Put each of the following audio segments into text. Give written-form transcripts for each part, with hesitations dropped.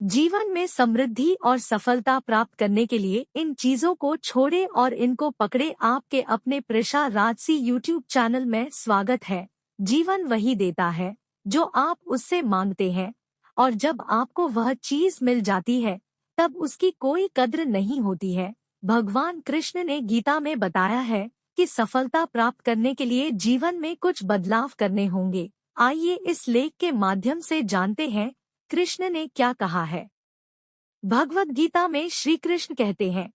जीवन में समृद्धि और सफलता प्राप्त करने के लिए इन चीजों को छोड़े और इनको पकड़े। आपके अपने प्रेषा राजसी यूट्यूब चैनल में स्वागत है। जीवन वही देता है जो आप उससे मांगते हैं, और जब आपको वह चीज मिल जाती है तब उसकी कोई कद्र नहीं होती है। भगवान कृष्ण ने गीता में बताया है कि सफलता प्राप्त करने के लिए जीवन में कुछ बदलाव करने होंगे। आइए इस लेख के माध्यम से जानते हैं कृष्ण ने क्या कहा है। भगवत गीता में श्री कृष्ण कहते हैं,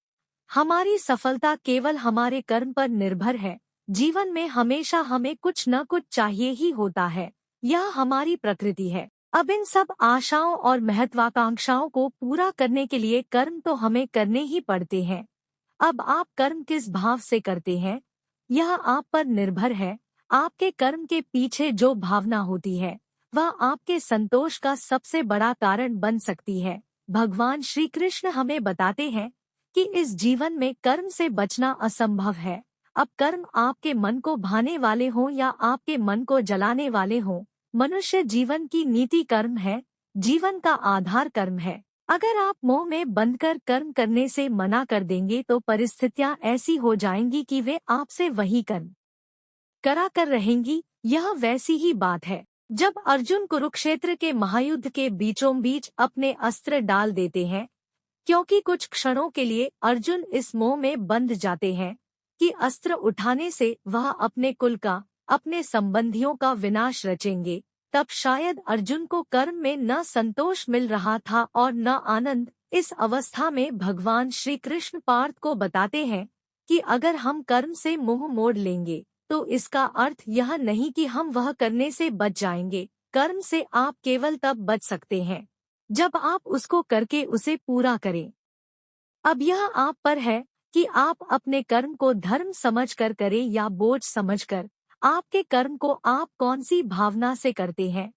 हमारी सफलता केवल हमारे कर्म पर निर्भर है। जीवन में हमेशा हमें कुछ न कुछ चाहिए ही होता है, यह हमारी प्रकृति है। अब इन सब आशाओं और महत्वाकांक्षाओं को पूरा करने के लिए कर्म तो हमें करने ही पड़ते हैं। अब आप कर्म किस भाव से करते हैं, यह आप पर निर्भर है। आपके कर्म के पीछे जो भावना होती है वह आपके संतोष का सबसे बड़ा कारण बन सकती है। भगवान श्री कृष्ण हमें बताते हैं कि इस जीवन में कर्म से बचना असंभव है। अब कर्म आपके मन को भाने वाले हों या आपके मन को जलाने वाले हों, मनुष्य जीवन की नीति कर्म है, जीवन का आधार कर्म है। अगर आप मोह में बंधकर कर्म करने से मना कर देंगे तो परिस्थितियां ऐसी हो जाएंगी कि वे आपसे वही कर्म करा कर रहेंगी। यह वैसी ही बात है जब अर्जुन कुरुक्षेत्र के महायुद्ध के बीचों बीच अपने अस्त्र डाल देते हैं, क्योंकि कुछ क्षणों के लिए अर्जुन इस मोह में बंध जाते हैं कि अस्त्र उठाने से वह अपने कुल का, अपने संबंधियों का विनाश रचेंगे। तब शायद अर्जुन को कर्म में न संतोष मिल रहा था और न आनंद। इस अवस्था में भगवान श्री कृष्ण पार्थ को बताते हैं कि अगर हम कर्म से मुंह मोड़ लेंगे तो इसका अर्थ यह नहीं कि हम वह करने से बच जाएंगे। कर्म से आप केवल तब बच सकते हैं जब आप उसको करके उसे पूरा करें। अब यह आप पर है कि आप अपने कर्म को धर्म समझकर करें या बोझ समझकर। आपके कर्म को आप कौन सी भावना से करते हैं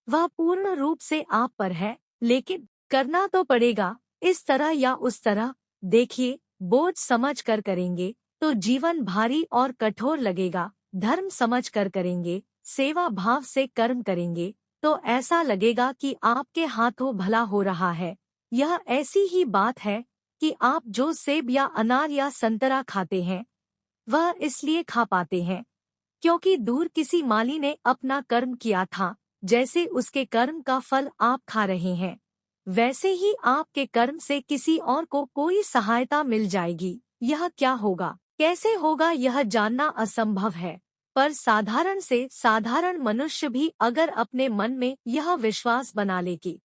वह पूर्ण रूप से आप पर है, लेकिन करना तो पड़ेगा, इस तरह या उस तरह। देखिए, बोझ समझकर करेंगे तो जीवन भारी और कठोर लगेगा। धर्म समझकर करेंगे, सेवा भाव से कर्म करेंगे तो ऐसा लगेगा कि आपके हाथों भला हो रहा है। यह ऐसी ही बात है कि आप जो सेब या अनार या संतरा खाते हैं वह इसलिए खा पाते हैं क्योंकि दूर किसी माली ने अपना कर्म किया था। जैसे उसके कर्म का फल आप खा रहे हैं, वैसे ही आपके कर्म से किसी और को कोई सहायता मिल जाएगी। यह क्या होगा, कैसे होगा, यह जानना असंभव है। पर साधारण से साधारण मनुष्य भी अगर अपने मन में यह विश्वास बना ले कि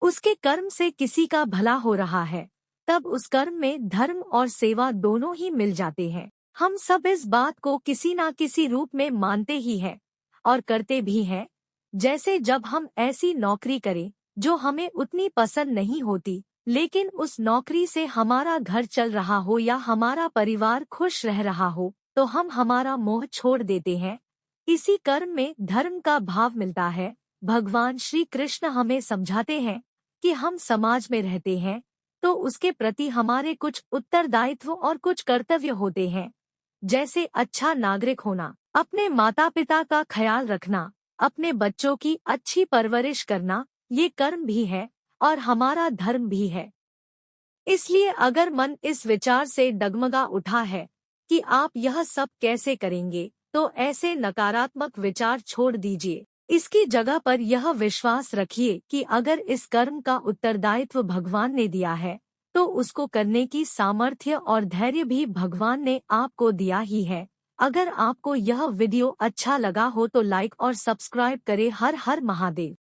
उसके कर्म से किसी का भला हो रहा है, तब उस कर्म में धर्म और सेवा दोनों ही मिल जाते हैं। हम सब इस बात को किसी न किसी रूप में मानते ही हैं और करते भी हैं। जैसे जब हम ऐसी नौकरी करें जो हमें उतनी पसंद नहीं होती, लेकिन उस नौकरी से हमारा घर चल रहा हो या हमारा परिवार खुश रह रहा हो, तो हम हमारा मोह छोड़ देते हैं। इसी कर्म में धर्म का भाव मिलता है। भगवान श्री कृष्ण हमें समझाते हैं कि हम समाज में रहते हैं तो उसके प्रति हमारे कुछ उत्तरदायित्व और कुछ कर्तव्य होते हैं। जैसे अच्छा नागरिक होना, अपने माता पिता का ख्याल रखना, अपने बच्चों की अच्छी परवरिश करना, ये कर्म भी है और हमारा धर्म भी है। इसलिए अगर मन इस विचार से डगमगा उठा है कि आप यह सब कैसे करेंगे, तो ऐसे नकारात्मक विचार छोड़ दीजिए। इसकी जगह पर यह विश्वास रखिए कि अगर इस कर्म का उत्तरदायित्व भगवान ने दिया है तो उसको करने की सामर्थ्य और धैर्य भी भगवान ने आपको दिया ही है। अगर आपको यह वीडियो अच्छा लगा हो तो लाइक और सब्सक्राइब करें। हर हर महादेव।